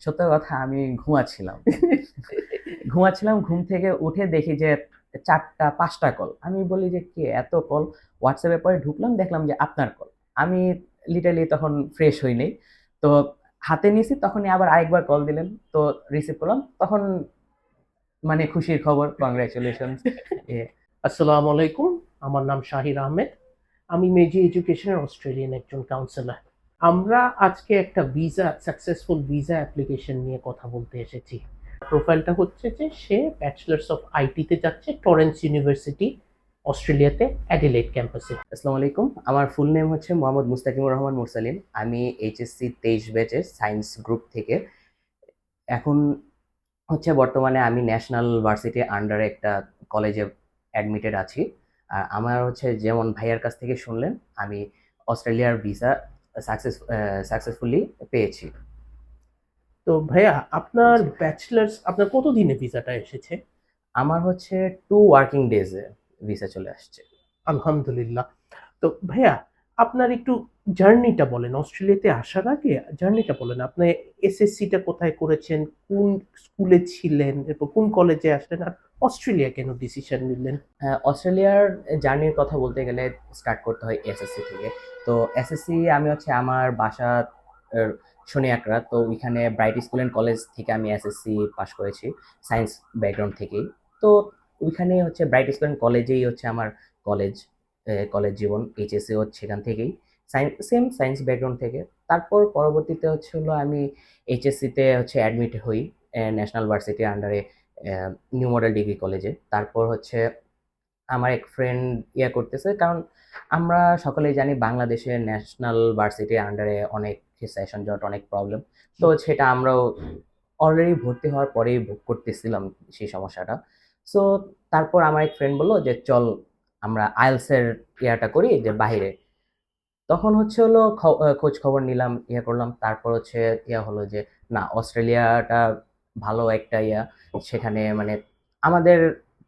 সত্য কথা আমি ঘুমাচ্ছিলাম। ঘুম থেকে উঠে দেখি যে ৪টা ৫টা কল। আমি বলি যে, "কে এত কল?" WhatsApp এ পরে ঢুকলাম দেখলাম যে আপনার কল। আমি লিটারালি তখন ফ্রেশ হই নাই। তো হাতে নিছি তখনই আবার আরেকবার কল দিলেন। তো রিসিভ করলাম। তখন মানে খুশির খবর কংগ্রাচুলেশনস এ আসসালামু আলাইকুম। আমার নাম শাহির আহমেদ। আমি মেজি এডুকেশনের অস্ট্রেলিয়ান একজন কাউন্সেলর। আমরা আজকে একটা সাকসেসফুল ভিসা অ্যাপ্লিকেশন নিয়ে কথা বলতে এসেছি। প্রোফাইলটা হচ্ছে যে সে ব্যাচেলর্স অফ আইটিতে যাচ্ছে টরেন্স ইউনিভার্সিটি অস্ট্রেলিয়াতে অ্যাডিলেড ক্যাম্পাসে। আসসালামু আলাইকুম। আমার ফুল নেম হচ্ছে মোহাম্মদ মুস্তাকিমুর রহমান মুরসালিন। আমি এইচএসসি ২৩ ব্যাচের সায়েন্স গ্রুপ থেকে। এখন হচ্ছে বর্তমানে আমি ন্যাশনাল ভার্সিটির আন্ডারে একটা কলেজে অ্যাডমিটেড আছি। আর আমার হচ্ছে যেমন ভাইয়ার কাছ থেকে শুনলেন, আমি অস্ট্রেলিয়ার ভিসা সাকসেসফুলি পেয়েছি। তো ভাইয়া আপনার কত দিনে ভিসাটা এসেছে? আমার হচ্ছে 2 ওয়ার্কিং ডেজে ভিসা চলে আসছে। আলহামদুলিল্লাহ। তো ভাইয়া আপনার একটু জার্নিটা বলেন। অস্ট্রেলিয়াতে আসার আগে জার্নিটা বলেন। আপনি এসএসসিটা কোথায় করেছেন? কোন স্কুলে ছিলেন? এরপর কোন কলেজে আসলেন? আর অস্ট্রেলিয়া কেন ডিসিশন নিলেন? হ্যাঁ, অস্ট্রেলিয়ার জার্নির কথা বলতে গেলে স্টার্ট করতে হয় এসএসসি থেকে। তো এসএসসি আমি হচ্ছে আমার বাসা এর শনিয়াকড়া। তো ওইখানে ব্রাইট স্কুল অ্যান্ড কলেজ থেকে আমি এসএসসি পাস করেছি সায়েন্স ব্যাকগ্রাউন্ড থেকেই। তো ওইখানে হচ্ছে ব্রাইট স্কুল অ্যান্ড কলেজেই হচ্ছে আমার কলেজ কলেজ জীবন। এইচএসসি হচ্ছে সেখান থেকেই। সেম সায়েন্স ব্যাকগ্রাউন্ড থেকে। তারপর পরবর্তীতে হচ্ছে হলো আমি এইচএসসিতে হচ্ছে অ্যাডমিট হই ন্যাশনাল ভার্সিটির আন্ডারে নিউ মডেল ডিগ্রি কলেজে। তারপর হচ্ছে আমার এক ফ্রেন্ড করতেছে কারণ আমরা সকলেই জানি বাংলাদেশে ন্যাশনাল ভার্সিটির আন্ডারে অনেক সেশন জট অনেক প্রবলেম। তো সেটা আমরাও অলরেডি ভর্তি হওয়ার পরেই ভোগ করতেছিলাম সেই সমস্যাটা। সো তারপর আমার এক ফ্রেন্ড বলল যে চল আমরা আইএলস এর করি যে বাহিরে। তখন হচ্ছে হলো খোঁজ খবর নিলাম, করলাম। তারপর হচ্ছে হলো যে না, অস্ট্রেলিয়াটা ভালো একটা সেখানে মানে আমাদের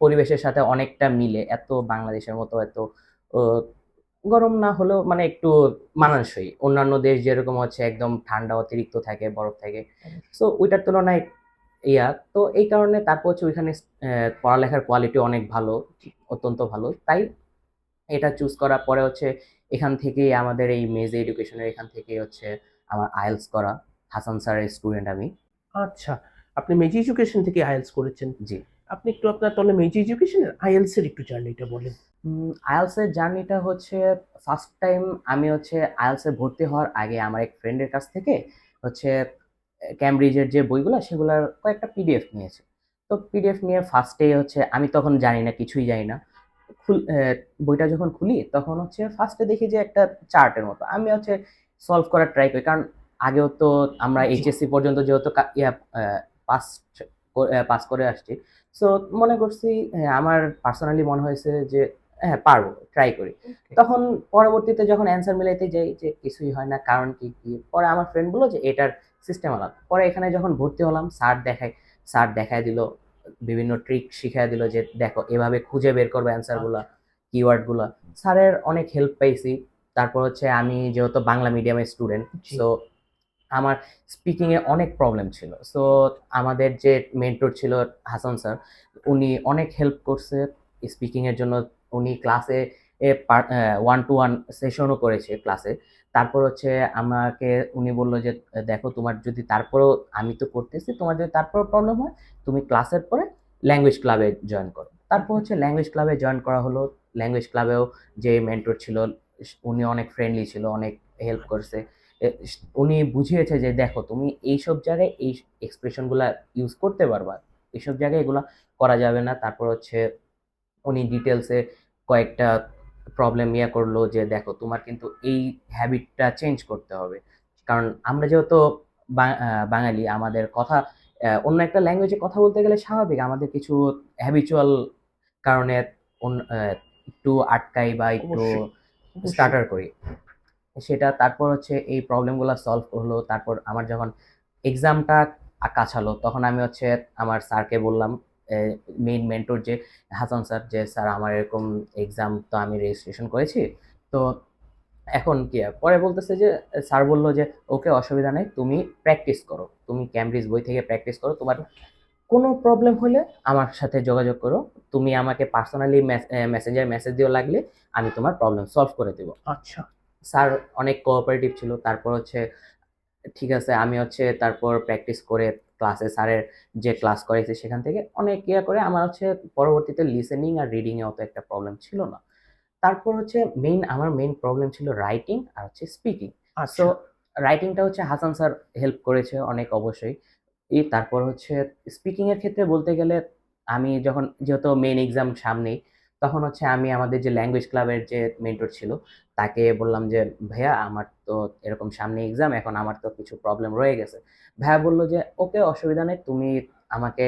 পরিবেশের সাথে অনেকটা মিলে। এত বাংলাদেশের মতো এত ও গরম না হলেও মানে একটু মানানসই। অন্যান্য দেশ যেরকম হচ্ছে একদম ঠান্ডা অতিরিক্ত থাকে, বরফ থাকে। সো ওইটার তুলনায় তো এই কারণে তারপর হচ্ছে ওইখানে পড়ালেখার কোয়ালিটি অনেক ভালো, অত্যন্ত ভালো। তাই এটা চুজ করার পরে হচ্ছে এখান থেকেই আমাদের এই মেজে এডুকেশনের এখান থেকেই হচ্ছে আমার আইএলটিএস করা। হাসান স্যারের স্টুডেন্ট আমি। আচ্ছা, আপনি মেজি এডুকেশন থেকে আইএলটিএস করেছেন। জি। আপনি একটু আপনার তাহলে মেজি এডুকেশনের আইএলটিএস এর একটু জার্নিটা বলেন। আইএলটিএস এর জার্নিটা হচ্ছে ফার্স্ট টাইম আমি হচ্ছে আইএলটিএস এ ভর্তি হওয়ার আগে আমার এক ফ্রেন্ডের কাছ থেকে হচ্ছে ক্যামব্রিজের যে বইগুলা সেগুলার কয়েকটা পিডিএফ নিয়েছি। তো পিডিএফ নিয়ে ফার্স্টে হচ্ছে আমি তখন জানি না, কিছুই জানি না। বইটা যখন খুলি তখন হচ্ছে ফার্স্টে দেখি যে একটা চার্টের মতো। আমি হচ্ছে সলভ করার ট্রাই করি। কারণ আগেও তো আমরা জি। এইচএসসি পর্যন্ত যেহেতু পাস পাস করে আসছি। সো মনে করছি আমার পার্সোনালি মনে হয়েছে যে হ্যাঁ, পারবো, ট্রাই করি। ওকে। তখন পরবর্তীতে যখন অ্যান্সার মিলাইতে যাই যে কিছুই হয় না, কারণ কি? পরে আমার ফ্রেন্ড বলল যে এটার সিস্টেম আলাদা। পরে এখানে যখন ভর্তি হলাম স্যার দেখায় দিল, বিভিন্ন ট্রিক শিখায় দিল যে দেখো এভাবে খুঁজে বের করবে অ্যান্সার গুলা, আচ্ছা। কিওয়ার্ড গুলা। স্যারের অনেক হেল্প পাইছি। তারপর হচ্ছে আমি যেহেতু বাংলা মিডিয়ামের স্টুডেন্ট, জি। সো আমার স্পিকিং এ অনেক প্রবলেম ছিল। সো আমাদের যে মেন্টর ছিল হাসান স্যার, উনি অনেক হেল্প করছে স্পিকিং এর জন্য। উনি ক্লাসে ওয়ান টু ওয়ান সেশনও করেছে ক্লাসে। তারপর হচ্ছে আমাকে উনি বলল যে দেখো তোমার যদি তারপরেও, আমি তো করতেছি, তোমার যদি তারপরেও প্রবলেম হয় তুমি ক্লাসের পরে ল্যাঙ্গুয়েজ ক্লাবে জয়েন করো। তারপর হচ্ছে ল্যাঙ্গুয়েজ ক্লাবে জয়েন করা হলো। ল্যাঙ্গুয়েজ ক্লাবেও যে মেন্টর ছিল উনি অনেক ফ্রেন্ডলি ছিল, অনেক হেল্প করছে। এ উনি বুঝিয়েছে যে দেখো তুমি এইসব জায়গায় এই এক্সপ্রেশন গুলা ইউজ করতে পারবা, এসব জায়গায় এগুলা করা যাবে না। তারপর হচ্ছে উনি ডিটেলসে কয়েকটা প্রবলেম করলো যে দেখো তোমার কিন্তু এই হ্যাবিটটা চেঞ্জ করতে হবে। কারণ আমরা যেহেতু বাঙালি, আমাদের কথা অন্য একটা ল্যাঙ্গুয়েজে কথা বলতে গেলে স্বাভাবিক আমাদের কিছু হ্যাবিচুয়াল কারণে একটু আটকাই বা একটু অবশ্যই, অবশ্যই। স্টাটার করি। সেটা তারপর হচ্ছে এই প্রবলেমগুলো সলভ হলো। তারপর আমার যখন এক্সামটা কাছালো তখন আমি হচ্ছে আমার স্যারকে বললাম, মেইন মেন্টর যে হাসান স্যার, যে স্যার আমার এরকম এক্সাম তো আমি রেজিস্ট্রেশন করেছি। তো এখন কি আর? পরে বলতেছে যে স্যার বলল যে ওকে অসুবিধা নেই, তুমি প্র্যাকটিস করো, তুমি ক্যামব্রিজ বই থেকে প্র্যাকটিস করো, তোমার কোনো প্রবলেম হলে আমার সাথে যোগাযোগ করো, তুমি আমাকে পার্সোনালি মেসেঞ্জারে মেসেজ দিও লাগলে, আমি তোমার প্রবলেম সলভ করে দেবো। আচ্ছা। স্যার অনেক কোঅপারেটিভ ছিল। তারপর হচ্ছে ঠিক আছে, আমি হচ্ছে তারপর প্র্যাকটিস করে ক্লাসে স্যারের যে ক্লাস করাইছে সেখান থেকে অনেক ইয়া করে আমার হচ্ছে পরবর্তীতে লিসেনিং আর রিডিং এ অত একটা প্রবলেম ছিল না। তারপর হচ্ছে আমার মেইন প্রবলেম ছিল রাইটিং আর হচ্ছে স্পিকিং। সো আচ্ছা। রাইটিংটা হচ্ছে হাসান স্যার হেল্প করেছে অনেক অবশ্যই। তারপর হচ্ছে স্পিকিং এর ক্ষেত্রে বলতে গেলে আমি যখন যেহেতু মেইন এক্সাম সামনেই, তখন হচ্ছে আমি আমাদের যে ল্যাঙ্গুয়েজ ক্লাবের যে মেন্টর ছিল তাকে বললাম যে, "ভাইয়া আমার তো এরকম সামনে এক্সাম, এখন আমার তো কিছু প্রবলেম রয়ে গেছে।" ভাইয়া বলল যে, "ওকে অসুবিধা নেই। তুমি আমাকে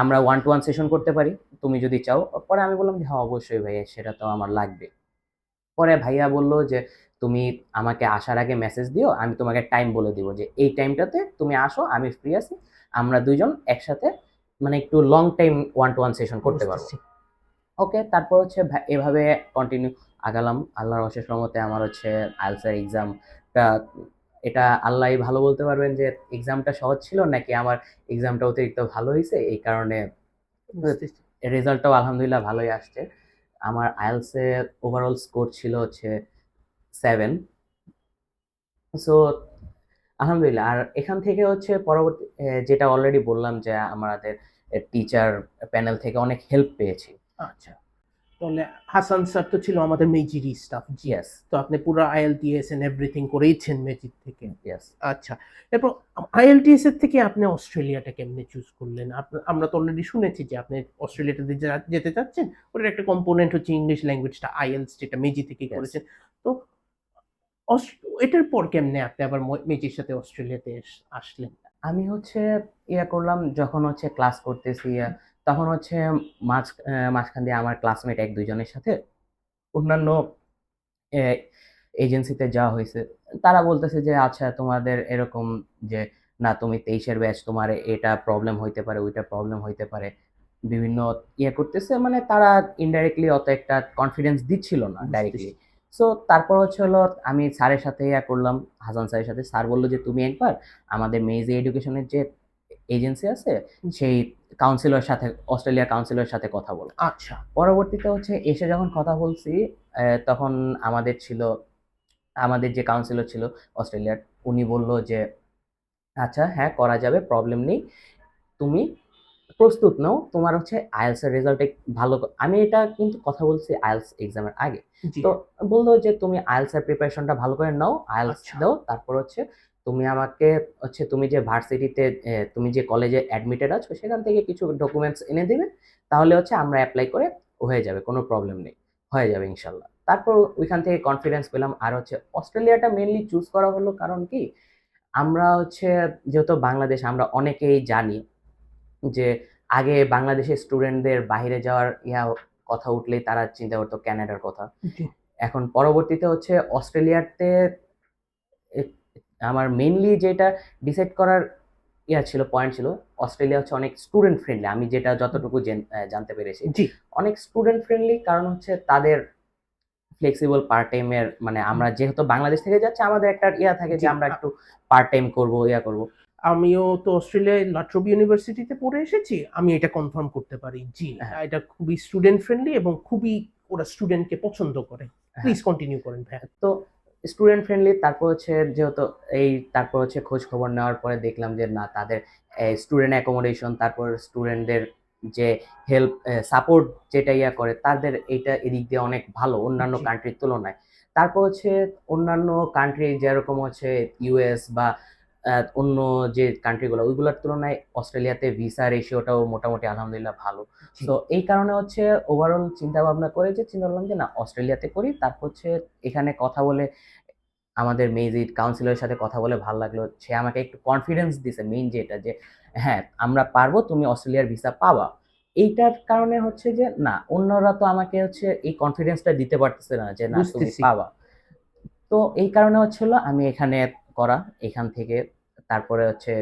আমরা 1 to 1 সেশন করতে পারি, তুমি যদি চাও।" পরে আমি বললাম যে, "হ্যাঁ, অবশ্যই ভাইয়া সেটা তো আমার লাগবে।" পরে ভাইয়া বলল যে, "তুমি আমাকে আসার আগে মেসেজ দিও। আমি তোমাকে টাইম বলে দিব যে এই টাইমটাতে তুমি আসো, আমি ফ্রি আছি। আমরা ২ জন একসাথে মানে একটু লং টাইম 1 to 1 সেশন করতে পারবো।" বুঝতেছি। ওকে, তারপর হচ্ছে এভাবে কন্টিনিউ আগালাম। আল্লাহর অশেষ রহমতে আমার হচ্ছে IELTS এর এক্সামটা, এটা আল্লাহই ভালো বলতে পারবেন যে এক্সামটা সহজ ছিল নাকি আমার এক্সামটা অতিরিক্ত ভালো হইছে। এই কারণে বুঝতেছি। রেজাল্টটাও আলহামদুলিল্লাহ ভালোই আসছে। আমার IELTS এর ওভারঅল স্কোর ছিল হচ্ছে 7। সো আলহামদুলিল্লাহ। আর এখান থেকে হচ্ছে পরবর্তী যেটা অলরেডি বললাম যে আমাদের টিচার প্যানেল থেকে অনেক হেল্প পেয়েছি। আচ্ছা। তাহলে হাসান স্যার তো ছিল আমাদের মেজিরই স্টাফ। জি। ইয়েস, তো আপনি পুরো আইএলটিএস এন্ড এভরিথিং করেইছেন মেজির থেকে। ইয়েস। আচ্ছা। এরপর আইএলটিএস এর থেকে আপনি অস্ট্রেলিয়াটা কেমনে চুজ করলেন? আমরা তো অলরেডি শুনেছি যে আপনি অস্ট্রেলিয়াতে যেতে চাচ্ছেন। ওটার একটা কম্পোনেন্ট হচ্ছে ইংলিশ ল্যাঙ্গুয়েজটা আইএলটিএস যেটা মেজি থেকে ইয়েস। করেছেন। তো অস এটার পর কেমনে আপনি আবার মেজির সাথে অস্ট্রেলিয়াতে আসলেন? আমি হচ্ছে করলাম যখন হচ্ছে ক্লাস করতেছি, তখন হচ্ছে মাঝখান দিয়ে আমার ক্লাসমেট ১-২ জনের সাথে অন্যান্য এ এজেন্সিতে যাওয়া হইছে। তারা বলতেছে যে, "আচ্ছা তোমাদের এরকম যে না তুমি ২৩ এর ব্যাচ, তোমার এটা প্রবলেম হইতে পারে, ওইটা প্রবলেম হইতে পারে।" বিভিন্ন করতেছে, মানে তারা ইনডাইরেক্টলি অত একটা কনফিডেন্স দিচ্ছিল না বুঝতেছি। ডাইরেক্টলি। সো তারপর হচ্ছে হলো আমি স্যারের সাথে করলাম, হাসান স্যারের সাথে। স্যার বলল যে, "তুমি একবার আমাদের মেইজি এডুকেশনের যে এজেন্সি আছে, জি। সেই অস্ট্রেলিয়া কাউন্সিলরের সাথে কথা বলো।" আচ্ছা। পরবর্তীতে হচ্ছে এসে যখন কথা বলছি, তখন আমাদের যে কাউন্সিলর ছিল অস্ট্রেলিয়ার, উনি বলল যে, "আচ্ছা হ্যাঁ, করা যাবে, প্রবলেম নেই। তুমি প্রস্তুত নাও। তোমার হচ্ছে IELTS এর রেজাল্ট ভালো আমি এটা কিন্তু কথা বলছি IELTS এক্সামের আগে। জি। তো বলল যে, "তুমি IELTS এর প্রিপারেশনটা ভালো করে নাও। IELTS আচ্ছা। দাও। তারপর হচ্ছে তুমি আমাকে হচ্ছে তুমি যে ভার্সিটিতে তুমি যে কলেজে অ্যাডমিটেড আছো সেখান থেকে কিছু ডকুমেন্টস এনে দিবে। তাহলে হচ্ছে আমরা এপ্লাই করে হয়ে যাবে। কোনো প্রবলেম নেই। হয়ে যাবে ইনশাআল্লাহ।" তারপর ওইখান থেকে কনফিডেন্স পেলাম। আর হচ্ছে অস্ট্রেলিয়াটা মেইনলি চুজ করা হলো কারণ কি? আমরা হচ্ছে যেহেতু বাংলাদেশ, আমরা অনেকেই জানি যে আগে বাংলাদেশের স্টুডেন্টদের বাহিরে যাওয়ার কথা উঠলেই তারা চিন্তা করতো কানাডার কথা। জি। এখন পরবর্তীতে হচ্ছে অস্ট্রেলিয়াতে এ আমার মেইনলি যেটা ডিসাইড করার পয়েন্ট ছিল, অস্ট্রেলিয়া হচ্ছে অনেক স্টুডেন্ট ফ্রেন্ডলি। আমি যেটা যতটুকু জানতে পেরেছি। জি। অনেক স্টুডেন্ট ফ্রেন্ডলি কারণ হচ্ছে তাদের ফ্লেক্সিবল পার্ট টাইম এর মানে আমরা যেহেতু বাংলাদেশ থেকে যাচ্ছি আমাদের একটা থাকে যে জি। আমরা একটু পার্ট টাইম করব, করব। আমিও তো অস্ট্রেলিয়ায় লাট্রবি ইউনিভার্সিটিতে পড়ে এসেছি। আমি এটা কনফার্ম করতে পারি। জি, হ্যাঁ, এটা খুবই স্টুডেন্ট ফ্রেন্ডলি এবং খুবই ওরা স্টুডেন্টকে পছন্দ করে। হ্যাঁ। প্লিজ কন্টিনিউ করেন ভাইয়া। তো স্টুডেন্ট ফ্রেন্ডলি, তারপর হচ্ছে যেহেতু তারপর হচ্ছে খোঁজ খবর নেওয়ার পরে দেখলাম যে না, তাদের স্টুডেন্ট অ্যাকোমোডেশন, তারপর স্টুডেন্টদের যে হেল্প সাপোর্ট যেটা করে তাদের এইটা এদিক দিয়ে অনেক ভালো অন্যান্য জি। কান্ট্রির তুলনায়। তারপর হচ্ছে অন্যান্য কান্ট্রি যেরকম হচ্ছে ইউএস বা অন্য যে কান্ট্রিগুলো ওইগুলোর তুলনায় অস্ট্রেলিয়াতে ভিসা রেশিওটাও মোটামুটি আলহামদুলিল্লাহ ভালো। জি। সো এই কারণে হচ্ছে ওভারঅল চিন্তা ভাবনা করে যে চিন্তা করলাম যে না, অস্ট্রেলিয়াতে করি। তারপর হচ্ছে এখানে কথা বলে আমাদের মেইজির কাউন্সিলরের সাথে কথা বলে ভাল লাগলো। সে আমাকে একটু কনফিডেন্স দিছে মেইন যেটা যে, "হ্যাঁ, আমরা পারবো, তুমি অস্ট্রেলিয়ার ভিসা পাবা।" এইটার কারণে হচ্ছে যে না, অন্যরা তো আমাকে হচ্ছে এই কনফিডেন্সটা দিতে পারতেছে না যে না তুমি বুঝতেছি। পাবা। তো এই কারণে হচ্ছে হলো আমি এখানে করা, এখান থেকে তারপরে হচ্ছে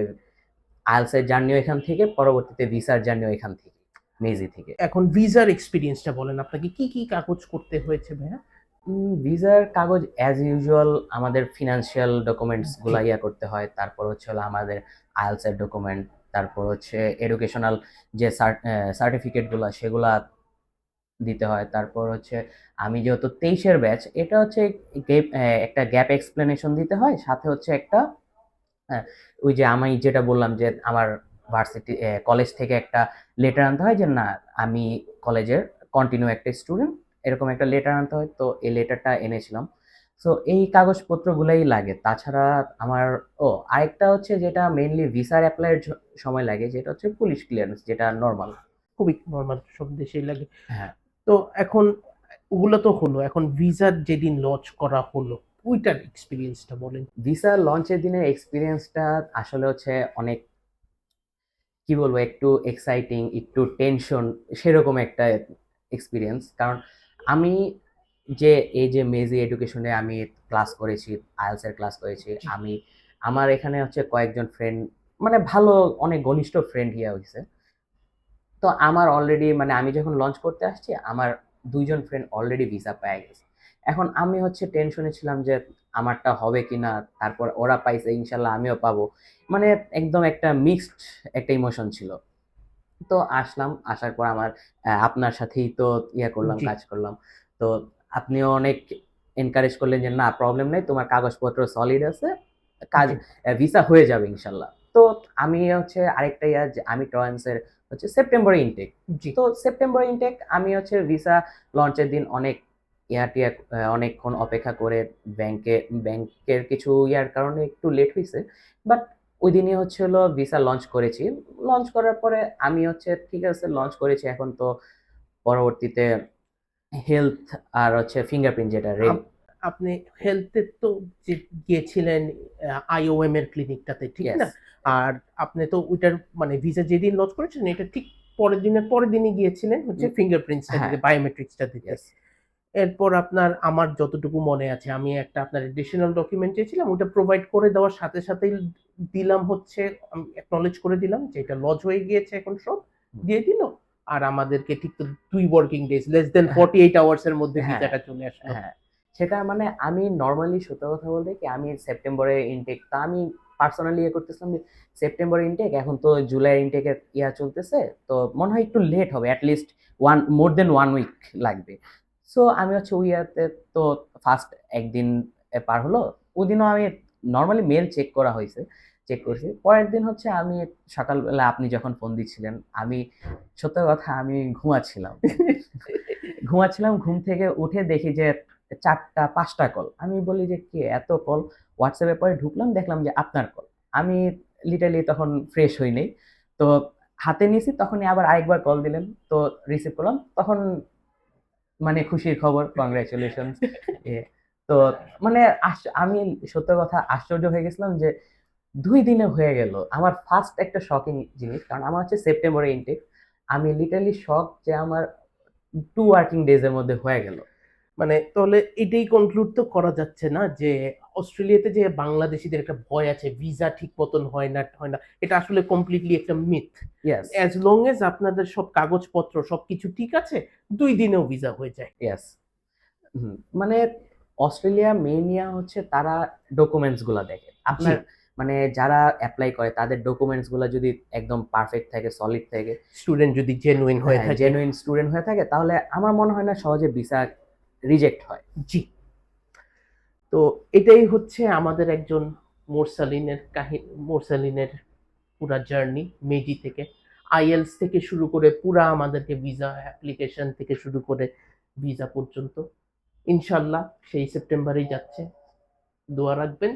IELTS এর জার্নিও এখান থেকে, পরবর্তীতে ভিসার জার্নিও এখান থেকে, মেইজি থেকে। এখন ভিসার এক্সপেরিয়েন্সটা বলেন। আপনাকে কি কাগজ করতে হয়েছে ভাইয়া? ভিসার কাগজ অ্যাজ ইউজুয়াল আমাদের ফিনান্সিয়াল ডকুমেন্টস গুলা ইয়া করতে হয়, তারপর হচ্ছে হলো আমাদের আইএলটিএস এর ডকুমেন্ট, তারপর হচ্ছে এডুকেশনাল যে সার্টিফিকেট গুলা সেগুলা দিতে হয়, তারপর হচ্ছে আমি যেহেতু 23-এর ব্যাচ, এটা হচ্ছে একটা গ্যাপ এক্সপ্লেনেশন দিতে হয়, সাথে হচ্ছে একটা হ্যাঁ, ওই যে আমি যেটা বললাম যে আমার ভার্সিটি কলেজ থেকে একটা লেটার আনতে হয় যে না আমি কলেজের কন্টিনিউ একটা স্টুডেন্ট, এরকম একটা লেটার আনতে হয়, তো এই লেটারটা এনেছিলাম। সো এই কাগজপত্রগুলাই লাগে, তাছাড়া আমার আরেকটা হচ্ছে যেটা মেইনলি ভিসার অ্যাপ্লাইয়ের সময় লাগে, যেটা হচ্ছে পুলিশ ক্লিয়ারেন্স, যেটা নর্মাল। খুবই নর্মাল, সব দেশেই লাগে। হ্যাঁ। তো এখন ওগুলো তো হলো, এখন ভিসার যেদিন লঞ্চ করা হলো ওইটার এক্সপিরিয়েন্সটা বলেন। ভিসা লঞ্চের দিনের এক্সপিরিয়েন্সটা আসলে হচ্ছে অনেক, কি বলবো, একটু এক্সাইটিং, একটু টেনশন, সেরকম একটা এক্সপিরিয়েন্স। কারণ আমি যে এই যে মেজি এডুকেশনে আমি ক্লাস করেছি, আইএলটিএস এর ক্লাস করেছি, জি। আমি আমার এখানে হচ্ছে কয়েকজন ফ্রেন্ড, মানে ভালো অনেক ঘনিষ্ঠ ফ্রেন্ড ইয়া হয়েছে। তো আমার অলরেডি, মানে আমি যখন লঞ্চ করতে আসছি আমার 2জন ফ্রেন্ড অলরেডি ভিসা পেয়ে গেছে। এখন আমি হচ্ছে টেনশনে ছিলাম যে আমারটা হবে কিনা, তারপর ওরা পাইছে ইনশাল্লাহ আমিও পাবো, মানে একদম একটা মিক্সড একটা ইমোশন ছিল। তো আসলাম, আসার পর আমার আপনার সাথেই তো ইয়া করলাম, জি। কাজ করলাম। তো আপনিও অনেক এনকারেজ করলেন যে না প্রবলেম নেই, তোমার কাগজপত্র সলিড আছে, কাজ জি। ভিসা হয়ে যাবে ইনশাল্লাহ। তো আমি হচ্ছে আরেকটা ইয়া যে আমি ট্রান্সের হচ্ছে সেপ্টেম্বরে ইনটেক। জি। তো সেপ্টেম্বর ইনটেক আমি হচ্ছে ভিসা লঞ্চের দিন অনেক ইয়া টিয়া অনেকক্ষণ অপেক্ষা করে, ব্যাংকের কিছু ইয়ার কারণে একটু লেট হয়েছে, বাট ওই দিনই হচ্ছে হলো ভিসা লঞ্চ করেছি। লঞ্চ করার পরে আমি হচ্ছে ঠিক আছে লঞ্চ করেছি, এখন তো পরবর্তীতে হেলথ আর হচ্ছে ফিঙ্গারপ্রিন্ট যেটা রেডি। আপ- আপনি হেলথের তো যে গিয়েছিলেন আইওএম এর ক্লিনিকটাতে, ঠিক ইয়েস। না? আর আপনি তো ওইটার মানে ভিসা যেদিন লঞ্চ করেছেন এটা ঠিক পরের দিনই গিয়েছিলেন হচ্ছে ফিঙ্গারপ্রিন্টসটা হ্যাঁ। দিতে, বায়োমেট্রিক্সটা দিতে। ইয়েস। এরপর আপনার, আমার যতটুকু মনে আছে, আমি একটা আপনার এডিশনাল ডকুমেন্ট চেয়েছিলাম, ওটা প্রোভাইড করে দেওয়ার সাথে সাথেই দিলাম হচ্ছে, অ্যাকনলেজ করে দিলাম যে এটা লজ হয়ে গিয়েছে, এখন সব দিয়ে দিল। আর আমাদেরকে ঠিক তো 2 working days, less than 48 hours এর মধ্যে হ্যাঁ। ভিসাটা চলে আসলো। হ্যাঁ, সেটা মানে আমি নরমালি সত্য কথা বলতে কি আমি সেপ্টেম্বরে ইনটেক, তা আমি পার্সোনালি ইয়ে করতেছিলাম যে সেপ্টেম্বর ইনটেক, এখন তো জুলাই ইনটেকের ইয়া চলতেছে, তো মনে হয় একটু লেট হবে, অ্যাটলিস্ট মোর দেন 1 উইক লাগবে। সো আমি হচ্ছে ওই ইয়াতে তো ফার্স্ট একদিন পার হলো, ওই দিনও আমি নর্মালি মেল চেক করা হয়েছে, চেক করছি। পরের দিন হচ্ছে আমি সকালবেলা আপনি যখন ফোন দিচ্ছিলেন, আমি সত্য কথা আমি ঘুমাচ্ছিলাম। ঘুম থেকে উঠে দেখি যে 4টা 5টা কল। আমি বলি যে কি এত কল? হোয়াটসঅ্যাপে পরে ঢুকলাম, দেখলাম যে আপনার কল। আমি লিটারালি তখন ফ্রেশ হই নাই। তো হাতে নিছি, তখনই আবার আরেকবার কল দিলেন। তো রিসিভ করলাম। তখন মানে খুশির খবর, কংগ্রাচুলেশনস। এ তো মানে আমি সত্য কথা আশ্চর্য হয়ে গেছিলাম যে ২ দিনে হয়ে গেল। আমার ফার্স্ট একটা শকিং জিনিস। কারণ আমার হচ্ছে সেপ্টেম্বরে ইনটেক। আমি লিটারালি শকড যে আমার 2 ওয়ার্কিং ডেজ এর মধ্যে হয়ে গেল। মানে তাহলে এটাই কনক্লুড তো করা যাচ্ছে না যে অস্ট্রেলিয়াতে যে বাংলাদেশিদের একটা ভয় আছে ভিসা ঠিক মতন হয় না, এটা আসলে কমপ্লিটলি একটা myth. Yes, as long age আপনাদের সব কাগজপত্র সবকিছু ঠিক আছে, 2 দিনেও ভিসা হয়ে যায়। ইয়েস। মানে অস্ট্রেলিয়া মেইন ইয়া হচ্ছে তারা ডকুমেন্টস গুলা দেখে। জি। আপনার মানে যারা এপ্লাই করে তাদের ডকুমেন্টস গুলা যদি একদম পারফেক্ট থাকে, সলিড থাকে, স্টুডেন্ট যদি জেনুইন হয়ে হ্যাঁ, থাকে। জেনুইন স্টুডেন্ট হয়ে থাকে, তাহলে আমার মনে হয় না সহজে ভিসা রিজেক্ট হয়। জি। তো এটাই হচ্ছে আমাদের একজন মোরসালিনের কাহিনী, মোরসালিনের পুরা জার্নি, মেজি থেকে আইএলস থেকে শুরু করে পুরা আমাদেরকে ভিসা অ্যাপ্লিকেশন থেকে শুরু করে ভিসা পর্যন্ত। ইনশাল্লাহ সেই সেপ্টেম্বরেই যাচ্ছে, দোয়া রাখবেন।